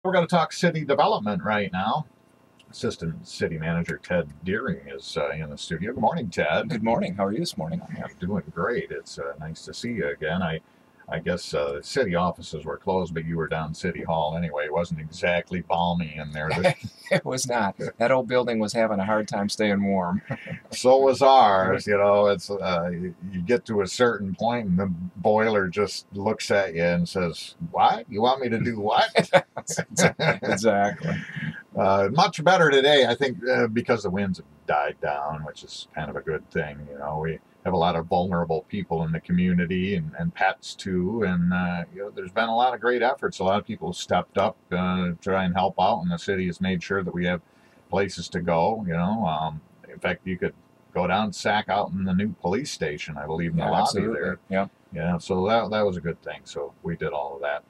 We're going to talk city development right now. Assistant City Manager Ted Deering is in the studio. Good morning, Ted. Good morning. How are you this morning? I'm doing great. It's nice to see you again. I guess city offices were closed, but you were down City Hall anyway. It wasn't exactly balmy in there. It was not. That old building was having a hard time staying warm. So was ours. You know, it's you get to a certain point, and the boiler just looks at you and says, "What? You want me to do what?" Exactly. Much better today, I think, because the winds have died down, which is kind of a good thing. You know, we have a lot of vulnerable people in the community and pets too, and you know, there's been a lot of great efforts. A lot of people stepped up to try and help out, and the city has made sure that we have places to go. You know, in fact, you could go down and sack out in the new police station, I believe, in the lobby absolutely. there. Yeah. Yeah, so that was a good thing. So we did all of that.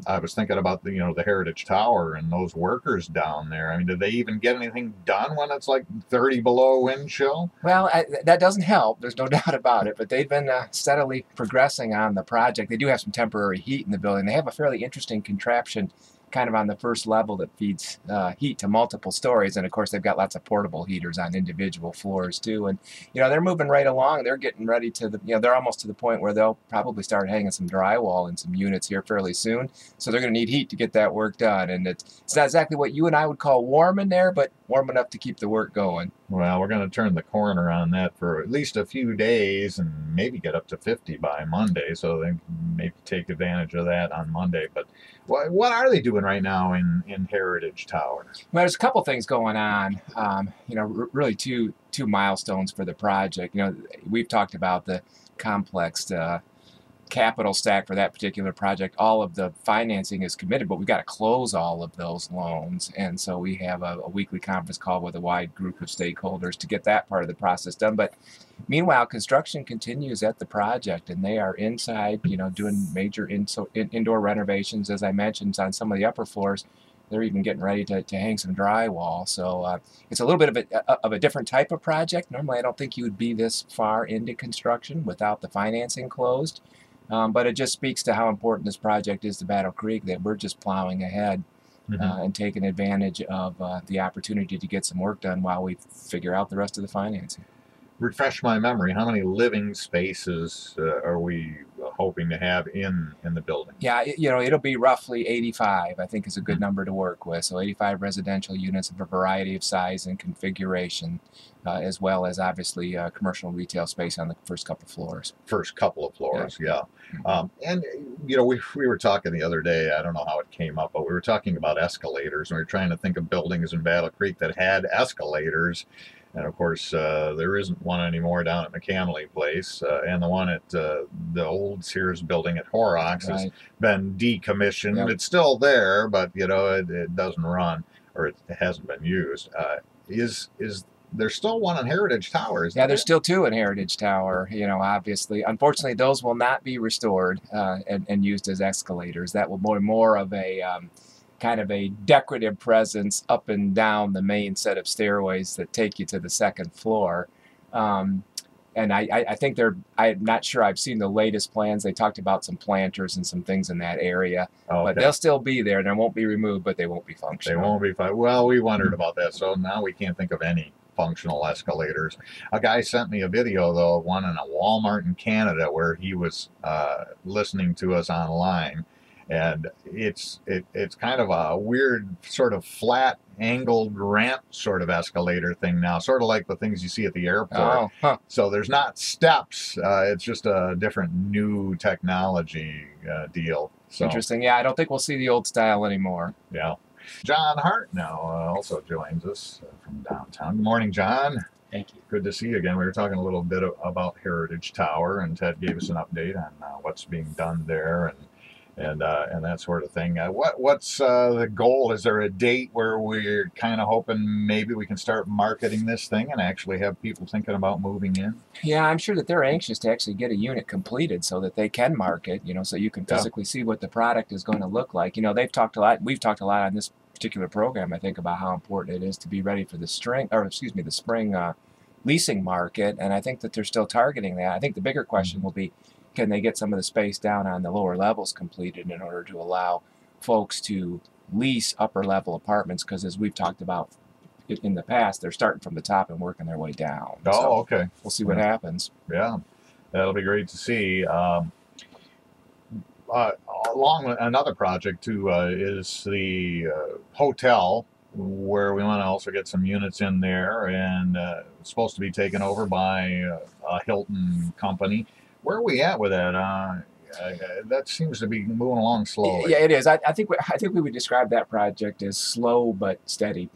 I was thinking about the Heritage Tower and those workers down there. I mean, did they even get anything done when it's like 30 below wind chill? Well, that doesn't help. There's no doubt about it. But they've been steadily progressing on the project. They do have some temporary heat in the building. They have a fairly interesting contraption kind of on the first level that feeds heat to multiple stories, and of course they've got lots of portable heaters on individual floors too. And they're moving right along. They're getting ready to they're almost to the point where they'll probably start hanging some drywall in some units here fairly soon. So they're going to need heat to get that work done. And it's not exactly what you and I would call warm in there, but warm enough to keep the work going. Well, we're going to turn the corner on that for at least a few days and maybe get up to 50 by Monday. So they maybe take advantage of that on Monday. But what are they doing right now in Heritage Tower? Well, there's a couple things going on. Really two milestones for the project. We've talked about the complex capital stack for that particular project. All of the financing is committed, but we've got to close all of those loans. And so we have a weekly conference call with a wide group of stakeholders to get that part of the process done. But meanwhile, construction continues at the project, and they are inside, doing major indoor renovations, as I mentioned, on some of the upper floors. They're even getting ready to hang some drywall. So it's a little bit of a different type of project. Normally, I don't think you would be this far into construction without the financing closed. But it just speaks to how important this project is to Battle Creek, that we're just plowing ahead and taking advantage of the opportunity to get some work done while we figure out the rest of the financing. Refresh my memory. How many living spaces are we hoping to have in the building? Yeah, it'll be roughly 85, I think is a good number to work with. So 85 residential units of a variety of size and configuration, as well as obviously commercial and retail space on the first couple of floors. First couple of floors, yeah. And we were talking the other day, I don't know how it came up, but we were talking about escalators, and we were trying to think of buildings in Battle Creek that had escalators. And of course, there isn't one anymore down at Cantley Place, and the one at the old Sears building at Horrocks has been decommissioned. Yep. It's still there, but it doesn't run, or it hasn't been used. Is there's still one in Heritage Tower? Yeah, there's still two in Heritage Tower. Obviously, unfortunately, those will not be restored and used as escalators. That will be more of a kind of a decorative presence up and down the main set of stairways that take you to the second floor. And I think I'm not sure I've seen the latest plans. They talked about some planters and some things in that area. Okay. But they'll still be there. They won't be removed, but they won't be functional. They won't be fine. Well, we wondered about that, so now we can't think of any functional escalators. A guy sent me a video, though, of one in a Walmart in Canada where he was listening to us online. And it's kind of a weird sort of flat angled ramp sort of escalator thing now, sort of like the things you see at the airport. Oh, huh. So there's not steps. It's just a different new technology deal. So, interesting. Yeah, I don't think we'll see the old style anymore. Yeah. John Hart now also joins us from downtown. Good morning, John. Thank you. Good to see you again. We were talking a little bit about Heritage Tower, and Ted gave us an update on what's being done there and that sort of thing. What's the goal? Is there a date where we're kind of hoping maybe we can start marketing this thing and actually have people thinking about moving in? Yeah, I'm sure that they're anxious to actually get a unit completed so that they can market, so you can physically see what the product is going to look like. They've talked a lot, we've talked a lot on this particular program, I think, about how important it is to be ready for the spring leasing market, and I think that they're still targeting that. I think the bigger question will be, can they get some of the space down on the lower levels completed in order to allow folks to lease upper level apartments, because as we've talked about in the past, they're starting from the top and working their way down. Oh, so okay. We'll see what happens. Yeah, that'll be great to see. Along with another project too is the hotel, where we want to also get some units in there, and it's supposed to be taken over by a Hilton company. Where are we at with that? That seems to be moving along slowly. Yeah, it is. I think we would describe that project as slow but steady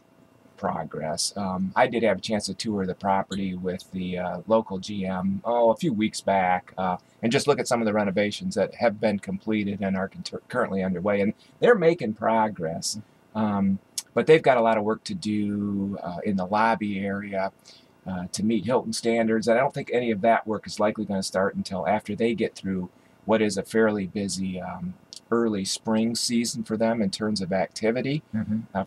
progress. I did have a chance to tour the property with the local GM a few weeks back, and just look at some of the renovations that have been completed and are currently underway, and they're making progress. But they've got a lot of work to do in the lobby area to meet Hilton standards, and I don't think any of that work is likely going to start until after they get through what is a fairly busy early spring season for them in terms of activity.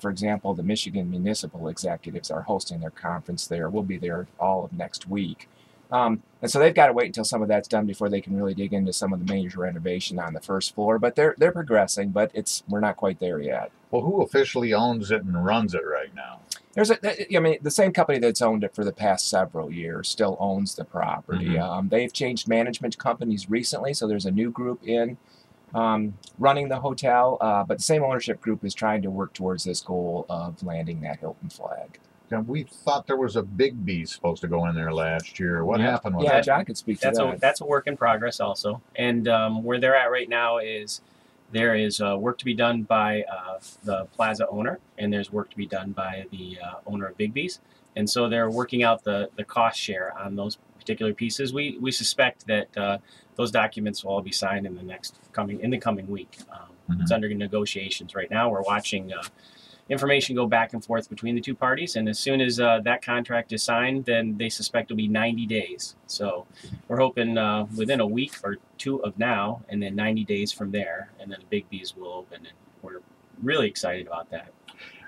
For example, the Michigan municipal executives are hosting their conference there. We'll be there all of next week. And so they've got to wait until some of that's done before they can really dig into some of the major renovation on the first floor. But they're progressing, but we're not quite there yet. Well, who officially owns it and runs it right now? The same company that's owned it for the past several years still owns the property. They've changed management companies recently, so there's a new group in running the hotel, but the same ownership group is trying to work towards this goal of landing that Hilton flag. And we thought there was a Big B supposed to go in there last year. What happened with that? Yeah, John could speak to that. That's a work in progress also. And where they're at right now is there is work to be done by the plaza owner, and there's work to be done by the owner of Big B's. And so they're working out the cost share on those particular pieces. We suspect that those documents will all be signed in the coming week. It's under negotiations right now. We're watching information go back and forth between the two parties, and as soon as that contract is signed, then they suspect it'll be 90 days. So we're hoping within a week or two of now, and then 90 days from there, and then the Big B's will open, and we're really excited about that.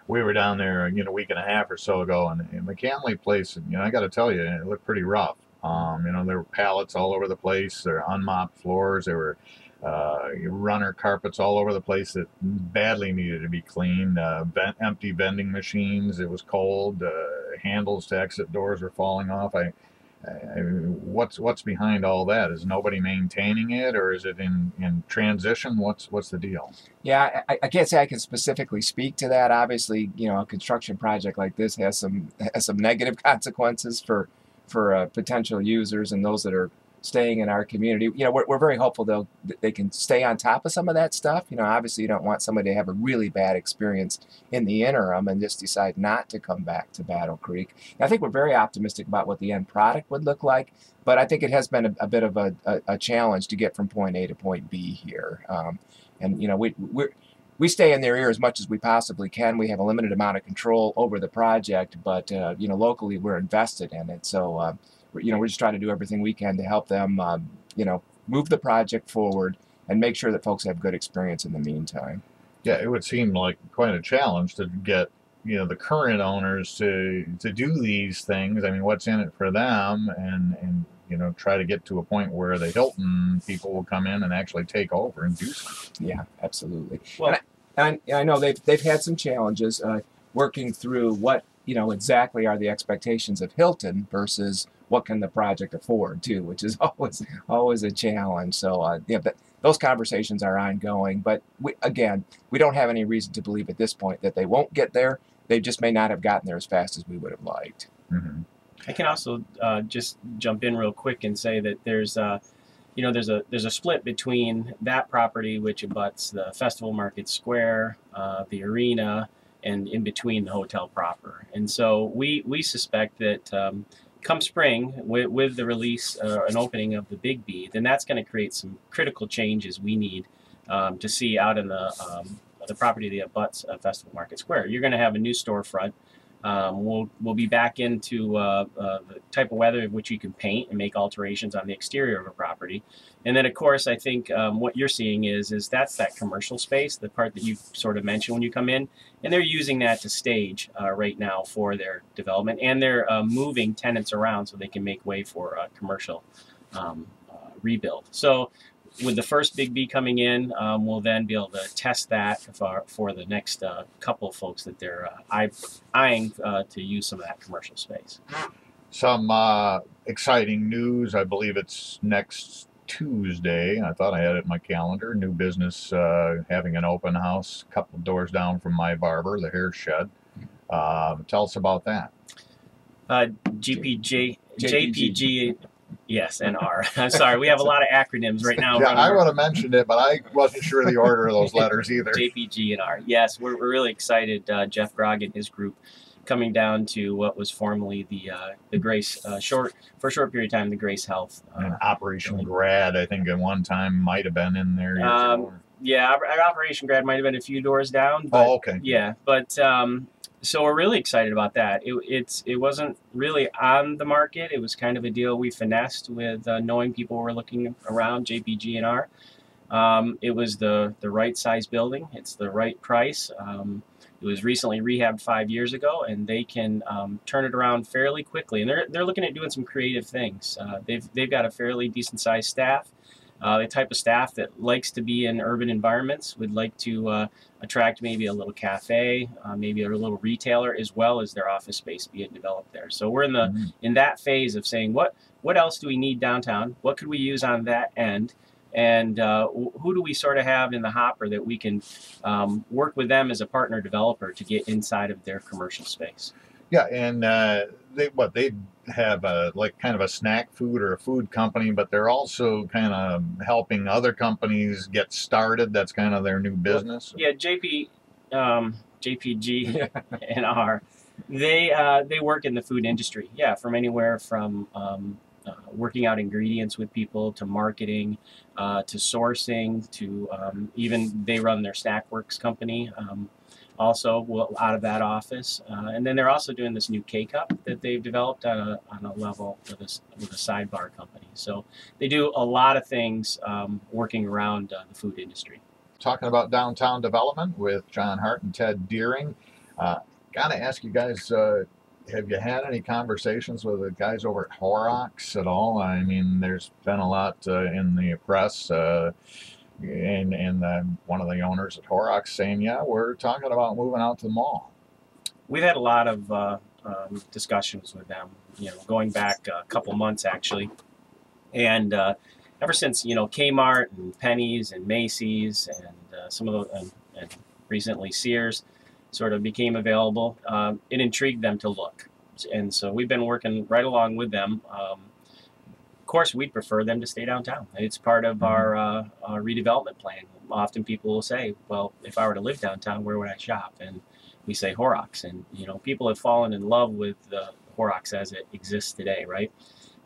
We were down there, a week and a half or so ago, and the Cantley Place, I got to tell you, it looked pretty rough. There were pallets all over the place. There were unmopped floors. There were runner carpets all over the place that badly needed to be cleaned. Empty vending machines. It was cold. Handles to exit doors were falling off. What's behind all that? Is nobody maintaining it, or is it in transition? What's the deal? Yeah, I can't say I can specifically speak to that. Obviously, a construction project like this has some negative consequences for potential users and those that are staying in our community. We're very hopeful they can stay on top of some of that stuff. Obviously you don't want somebody to have a really bad experience in the interim and just decide not to come back to Battle Creek. And I think we're very optimistic about what the end product would look like, but I think it has been a bit of a challenge to get from point A to point B here. We stay in their ear as much as we possibly can. We have a limited amount of control over the project, but locally we're invested in it. So we're just trying to do everything we can to help them, move the project forward and make sure that folks have good experience in the meantime. Yeah, it would seem like quite a challenge to get, the current owners to do these things. I mean, what's in it for them, and try to get to a point where the Hilton people will come in and actually take over and do something. Yeah, absolutely. Well, and I know they've had some challenges working through what exactly are the expectations of Hilton versus what can the project afford too, which is always a challenge. So those conversations are ongoing, but we don't have any reason to believe at this point that they won't get there. They just may not have gotten there as fast as we would have liked. I can also just jump in real quick and say that there's a split between that property, which abuts the Festival Market Square, the arena, and in between the hotel proper. And so we suspect that come spring, with the release and opening of the Big B, then that's going to create some critical changes we need to see out in the property that abuts Festival Market Square. You're going to have a new storefront. We'll be back into the type of weather in which you can paint and make alterations on the exterior of a property. And then, of course, I think what you're seeing is that's that commercial space, the part that you sort of mentioned when you come in. And they're using that to stage right now for their development. And they're moving tenants around so they can make way for a commercial rebuild. So with the first Big B coming in, we'll then be able to test that for the next couple folks that they're eyeing to use some of that commercial space. Some exciting news. I believe it's next Tuesday. I thought I had it in my calendar. New business having an open house a couple doors down from my barber, the Hair Shed. Tell us about that. JPG, yes, and R. I'm sorry, we have a lot of acronyms right now. Yeah, I would have mentioned it, but I wasn't sure the order of those letters either. JPG and R. Yes, we're really excited. Jeff Grog and his group coming down to what was formerly the Grace for a short period of time, the Grace Health. Operation Grad, I think at one time might have been in there. Yeah, Operation Grad might have been a few doors down. But, oh, okay. Yeah, but so we're really excited about that. It wasn't really on the market. It was kind of a deal we finessed with knowing people were looking around JPG and R. It was the right size building. It's the right price. It was recently rehabbed 5 years ago, and they can turn it around fairly quickly. And they're looking at doing some creative things. They've got a fairly decent sized staff. The type of staff that likes to be in urban environments, would like to attract maybe a little cafe, maybe a little retailer, as well as their office space being developed there. So we're in that phase of saying what else do we need downtown? What could we use on that end? And who do we sort of have in the hopper that we can work with them as a partner developer to get inside of their commercial space? Yeah, and they have like kind of a snack food or a food company, but they're also kind of helping other companies get started. That's kind of their new business. Yeah, JPG and R, they work in the food industry. Yeah, from anywhere from working out ingredients with people to marketing, to sourcing, to even they run their Snackworks company. Also out of that office, and then they're also doing this new K-Cup that they've developed on a level with a sidebar company. So they do a lot of things working around the food industry. Talking about downtown development with John Hart and Ted Deering. Gotta ask you guys, have you had any conversations with the guys over at Horrocks at all? I mean, there's been a lot in the press. And one of the owners at Horrocks saying, yeah, we're talking about moving out to the mall. We've had a lot of discussions with them, going back a couple months actually. And ever since, Kmart and Penny's and Macy's and some of those, and recently Sears sort of became available, it intrigued them to look. And so we've been working right along with them. Of course, we'd prefer them to stay downtown. It's part of our redevelopment plan. Often people will say, well, if I were to live downtown, where would I shop? And we say Horrocks. And, people have fallen in love with Horrocks as it exists today, right?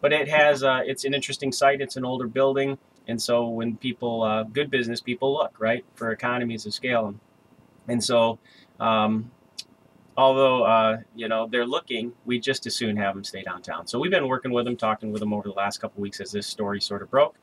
But it has, it's an interesting site. It's an older building. And so when people, good business people look, right, for economies of scale. And so, although, they're looking, we just as soon have them stay downtown. So we've been working with them, talking with them over the last couple of weeks as this story sort of broke.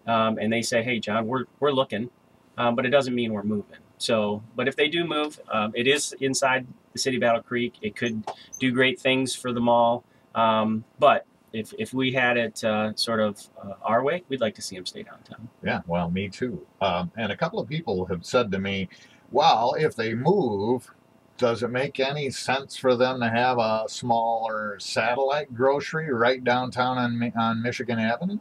And they say, hey, John, we're looking, but it doesn't mean we're moving. So, but if they do move, it is inside the city of Battle Creek. It could do great things for the mall. But if we had it sort of our way, we'd like to see them stay downtown. Yeah, well, me too. And a couple of people have said to me, well, if they move, does it make any sense for them to have a smaller satellite grocery right downtown on Michigan Avenue?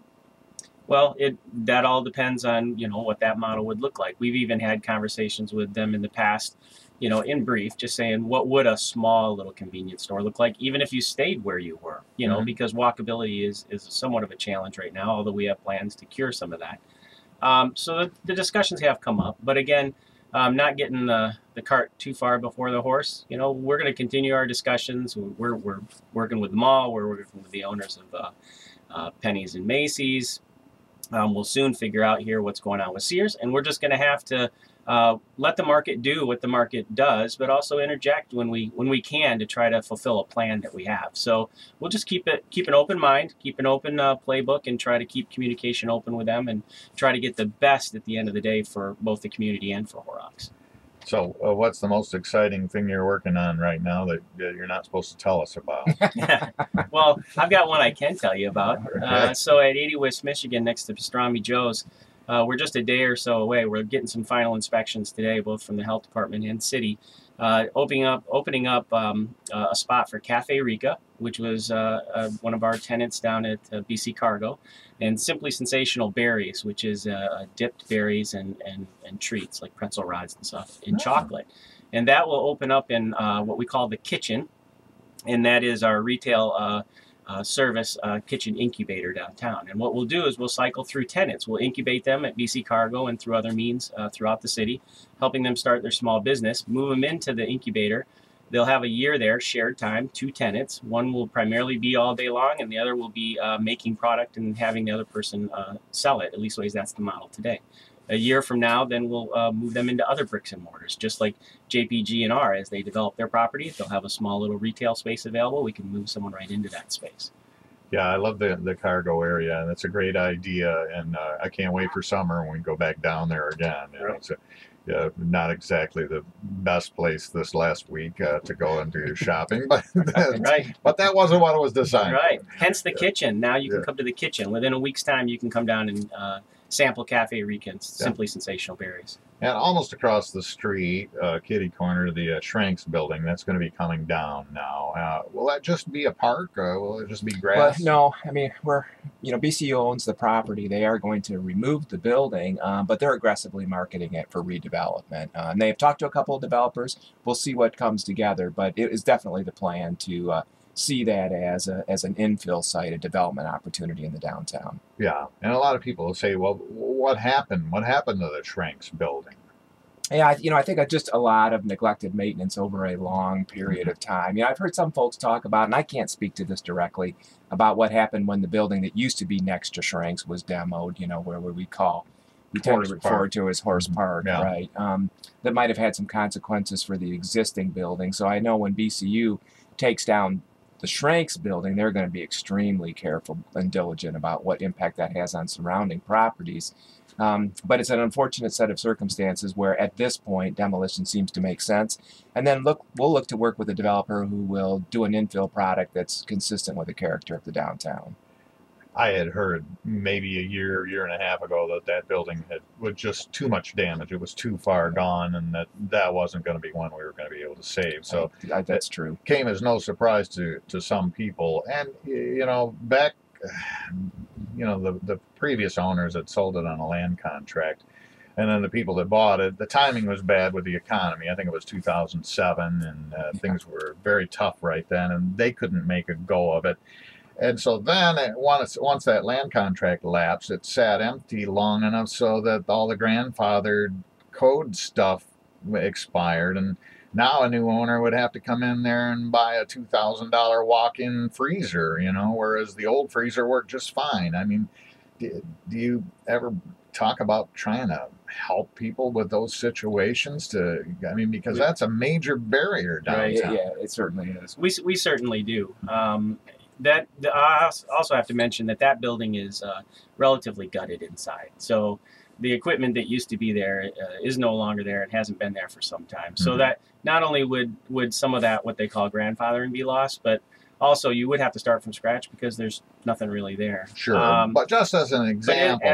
Well, that all depends on, what that model would look like. We've even had conversations with them in the past, in brief, just saying, what would a small little convenience store look like, even if you stayed where you were, because walkability is somewhat of a challenge right now, although we have plans to cure some of that. So the discussions have come up, but again, not getting the cart too far before the horse. We're going to continue our discussions. We're working with the mall. We're working with the owners of Penny's and Macy's. We'll soon figure out here what's going on with Sears, and we're just going to have to let the market do what the market does, but also interject when we can to try to fulfill a plan that we have. So we'll just keep an open mind, keep an open playbook, and try to keep communication open with them, and try to get the best at the end of the day for both the community and for Horrocks. So what's the most exciting thing you're working on right now that you're not supposed to tell us about? Well, I've got one I can tell you about. Okay. So at 80 West Michigan, next to Pastrami Joe's, We're just a day or so away. We're getting some final inspections today, both from the health department and city. Opening up a spot for Cafe Rica, which was one of our tenants down at BC Cargo, and Simply Sensational Berries, which is dipped berries and treats like pretzel rods and stuff in chocolate. And that will open up in what we call the kitchen, and that is our retail service kitchen incubator downtown. And what we'll do is we'll cycle through tenants. We'll incubate them at BC Cargo and through other means throughout the city, helping them start their small business, move them into the incubator. They'll have a year there, shared time, 2 tenants. One will primarily be all day long, and the other will be making product and having the other person sell it. At least that's the model today. A year from now, then we'll move them into other bricks and mortars, just like JPG&R. As they develop their property, they'll have a small little retail space available. We can move someone right into that space. Yeah, I love the cargo area, and it's a great idea, and I can't wait for summer when we go back down there again. You know, it's not exactly the best place this last week to go and do shopping, but but that wasn't what it was designed for. For. Hence the kitchen. Now you can come to the kitchen. Within a week's time, you can come down and sample Cafe Rica and Simply Sensational Berries. And almost across the street, kitty corner, the Schrank's building, that's going to be coming down now. Will that just be a park, or will it just be grass? Well, no, I mean, BCU owns the property. They are going to remove the building, but they're aggressively marketing it for redevelopment. And they have talked to a couple of developers. We'll see what comes together, but it is definitely the plan to see that as an infill site, a development opportunity in the downtown. Yeah, and a lot of people will say, well, what happened? What happened to the Schrank's building? Yeah, I think just a lot of neglected maintenance over a long period of time. I've heard some folks talk about, and I can't speak to this directly, about what happened when the building that used to be next to Schrank's was demoed, where we tend to refer to as Horse Park, right? That might have had some consequences for the existing building. So I know when BCU takes down the Schrank's building, they're going to be extremely careful and diligent about what impact that has on surrounding properties. But it's an unfortunate set of circumstances where, at this point, demolition seems to make sense. And then we'll look to work with a developer who will do an infill product that's consistent with the character of the downtown. I had heard maybe a year and a half ago that building was just too much damage. It was too far gone, and that wasn't going to be one we were going to be able to save. So that's true. Came as no surprise to some people. And back, the previous owners had sold it on a land contract, and then the people that bought it, the timing was bad with the economy. I think it was 2007, and things were very tough right then, and they couldn't make a go of it. And so then, once that land contract lapsed, it sat empty long enough so that all the grandfathered code stuff expired. And now a new owner would have to come in there and buy a $2,000 walk-in freezer, whereas the old freezer worked just fine. I mean, do you ever talk about trying to help people with those situations? Because that's a major barrier downtown. Right, yeah, it certainly is. We certainly do. I also have to mention that building is relatively gutted inside. So the equipment that used to be there is no longer there and hasn't been there for some time. So that not only would some of that, what they call grandfathering, be lost, but also you would have to start from scratch because there's nothing really there. Sure, but just as an example,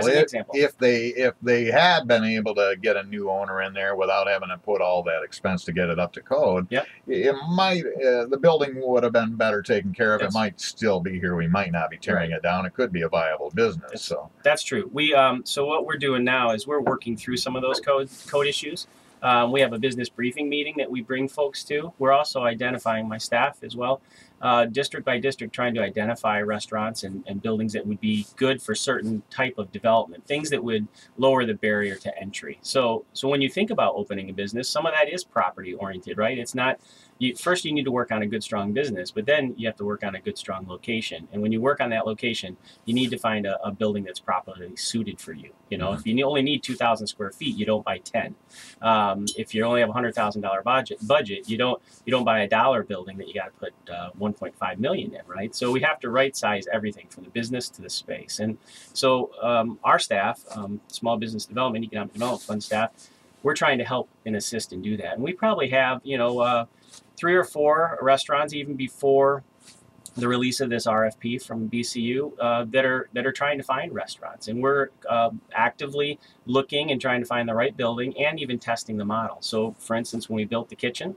if they had been able to get a new owner in there without having to put all that expense to get it up to code, it might the building would have been better taken care of. It might still be here. We might not be tearing it down. It could be a viable business. So that's true. We so what we're doing now is we're working through some of those code issues. We have a business briefing meeting that we bring folks to. We're also identifying, my staff as well, district by district, trying to identify restaurants and buildings that would be good for certain type of development, things that would lower the barrier to entry. So when you think about opening a business, some of that is property oriented, right? It's not, first you need to work on a good, strong business, but then you have to work on a good, strong location. And when you work on that location, you need to find a building that's properly suited for you. If you only need 2,000 square feet, you don't buy 10. If you only have a $100,000 budget, you don't buy a dollar building that you got to put 1.5 million in, right? So we have to right size everything from the business to the space. And so our staff, small business development, economic development fund staff, we're trying to help and assist and do that. And we probably have 3 or 4 restaurants even before the release of this RFP from BCU that are trying to find restaurants, and we're actively looking and trying to find the right building and even testing the model. So, for instance, when we built the kitchen,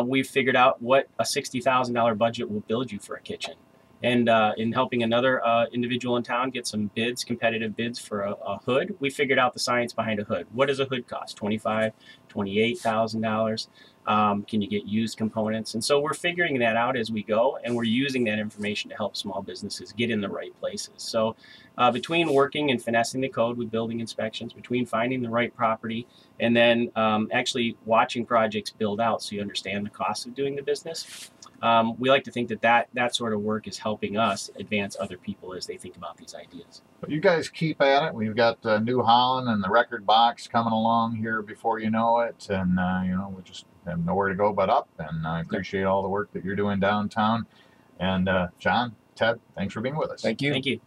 we've figured out what a $60,000 budget will build you for a kitchen. And in helping another individual in town get some bids, competitive bids for a hood, we figured out the science behind a hood. What does a hood cost? $25,000, $28,000. Can you get used components? And so we're figuring that out as we go, and we're using that information to help small businesses get in the right places. So between working and finessing the code with building inspections, between finding the right property, and then actually watching projects build out so you understand the cost of doing the business, we like to think that sort of work is helping us advance other people as they think about these ideas. But you guys keep at it. We've got New Holland and the Record Box coming along here before you know it, and you know, we just have nowhere to go but up. And I appreciate all the work that you're doing downtown. And John, Ted, thanks for being with us. Thank you. Thank you.